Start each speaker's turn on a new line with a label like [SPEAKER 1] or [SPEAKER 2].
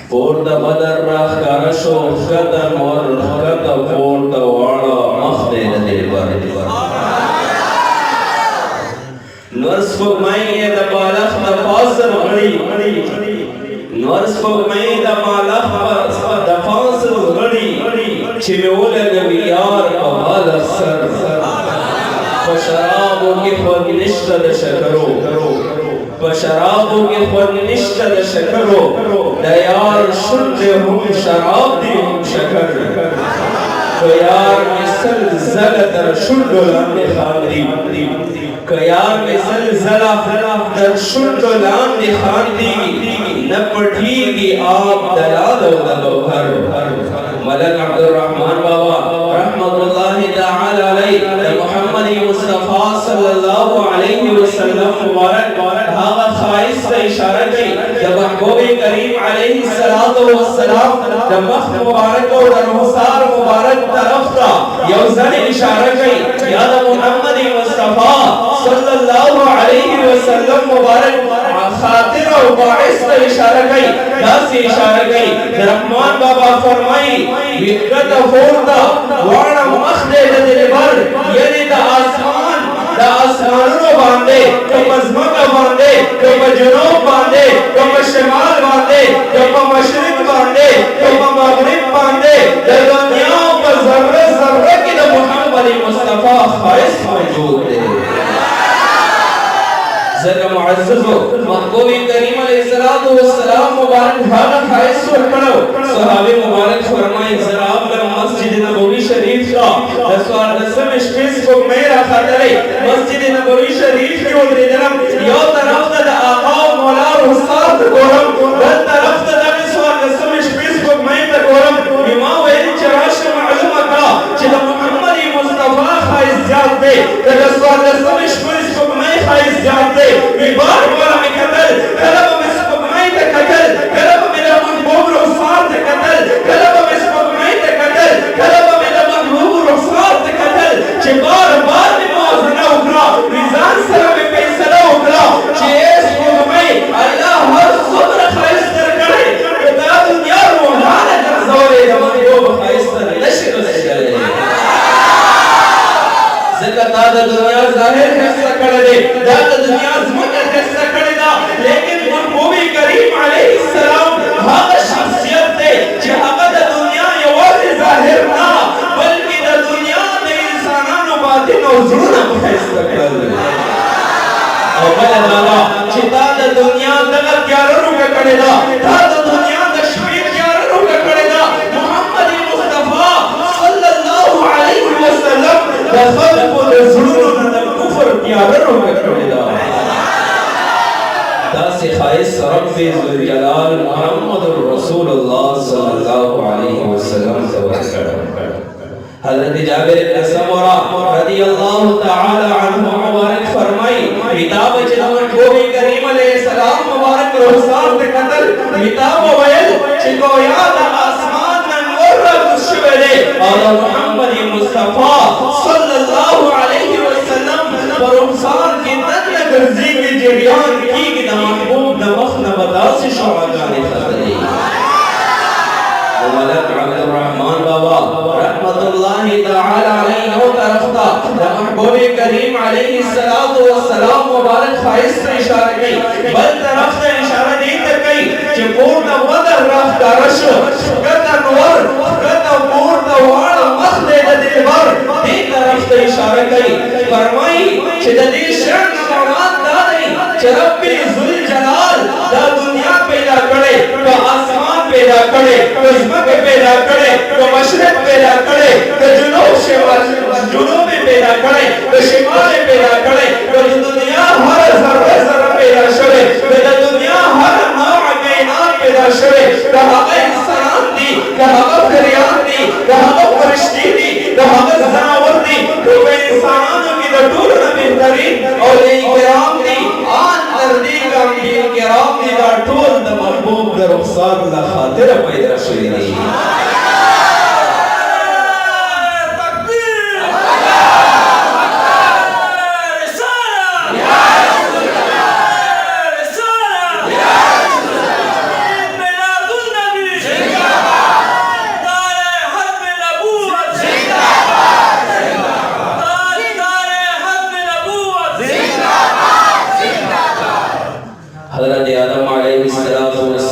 [SPEAKER 1] پورته بدر راښکاره شو ښکته نور ښکته پورته واړه مخ دی د دلبر نور سپوږمۍ یې د بالښت د پاسه غړي نور سپوږمۍ د بالښت د پاسه غړي چې مې ولګوي یار په بالښت سر په شرابو کې خوند نشته د شکرو په شرابو کې خوند نشته د شکرو د یار شونډې هم شراب دي هم شکر که یار مې سل زله تر شونډو لاندې خاندي که یار مې سل زله تر شونډو لاندې خاندي نه پټېږي آب د لعل او د ګوهر ملک عبدالرحمن بابا رحمت الله تعالی علیه د محمد مصطفی صلی الله علیه وسلم مبارک هغه خایس ته اشاره کوي د محبوب کریم علیه الصلاۃ والسلام د مخ مبارک او د رخسار مبارک طرف ته یو ځل اشاره کوي یا د محمد مصطفی صلی الله علیه وسلم مبارک خاطر او باعث ته اشاره کوي داسې اشاره کوي رحمان بابا فرمایي وکړه فورتا واړه مخ دې د دلبر یعنی د آسمان د آسمانونو باندې که په ځمکه باندې که په جنوب باندې که په شمال باندې که په مشرق باندې که په مغرب باندې د دنیا په ذره ذره کې د محمد مصطفی ښایست موجود دی ذکر معززو محبوب کریم علیہ الصلوۃ والسلام مبارک هغه ښایست ورکړو صحابه مبارک فرمایي زراب له مسجد نبوي شریف کا د سوال دسم شپږ کو مې راخاتلې مسجد نبوي شریف کې ودرېدم یو طرف ته د آقا او مولا رخسار ګورم بل طرف ته د سوال دسم شپږ کو مې ته ګورم ما ویل چې راشه معلومه کړه چې د محمد مصطفی ښایست زیات دی د سوال دسم شپږ کو مې ښایست زیات دی بار بار میں قتل کلب میں سپوږمۍ ته قتل کلب میں د محبوب رخسار ته قتل کلب میں سپوږمۍ ته قتل کلب میں د محبوب رخسار ته قتل چې بار بار میں موازنه وکړه میزان سره میں فیصله وکړه چې سپوږمۍ الله هر څومره ښایست درکړی دا دنیا روحانه ګرځولې د محبوب ښایست نشي رسېدلی ځکه دا د دنیا ظاهر حصہ کړی دی دا د دنیا ځمکه حصہ کړی ده لیکن محبوب کریم علیه السلام هغه شخصیت دی چې هغه د دنیا یوازې ظاهر نه بلکې د دنیا د انسانانو باطن او زړونه په ښایسته کړل او بله دا ده چې تا د دنیا دغه تیاره روږه کړې ده تا د دنیا د شپې تیاره روږه کړې ده محمد مصطفی صلی الله علیه وسلم د خلقو د زړونو نه د کفر تیاره روږه کړې ده داسې ښایست رب ذوالجلال محمد رسول الله صلی الله علیه وسلم ته ورکړی حضرت جابر بن سمرہ رضی اللہ تعالی عنہ مبارک فرمائی کتاب چې د محبوب کریم علیه السلام مبارک رخسار ته قتل کتاب ویل چې گویا د آسمان نه نور راکوز شوی دی او د محمد مصطفی صلی الله علیه وسلم پر رخسار کې دننه ګرځېږي جریان کېږي د محبوب د مخ نه به داسې شعاګانې ختلي ملک عبدالرحمن بابا رحمت اللہ تعالی علیہ و طرفتا محبوب کریم علیہ الصلوۃ والسلام مبارک خائص سے اشارہ کی بل طرف سے اشارہ دیتا کی کہ پورتا ودر راخدار شو گتا نور گتا پورتا وارا مخد دلبر دی طرف سے اشارہ کی فرمائی کہ دی شرن نمات دادی کہ رب ذوالجلال دا دنیا پیدا کرے تو آسمان پیدا کرے تو زمک پیدا کرے تو مشرق پیدا کرے تو جنوب پیدا کرے تو شمال پیدا کرے تو دنیا ہر ذرہ ذرہ پیدا شوے تو دنیا ہر نوع کائنات پیدا شوے تو حق انسان دی تو حق فریان دی تو حق فرشتی دی تو حق زناور دی تو انسانوں کی تو طول بہترین اور کرام دی آن تردیق انبیاء کرام دی تو طول دا محبوب دا رخصار دا خاطر پیدا شوی دی
[SPEAKER 2] میلاد النبی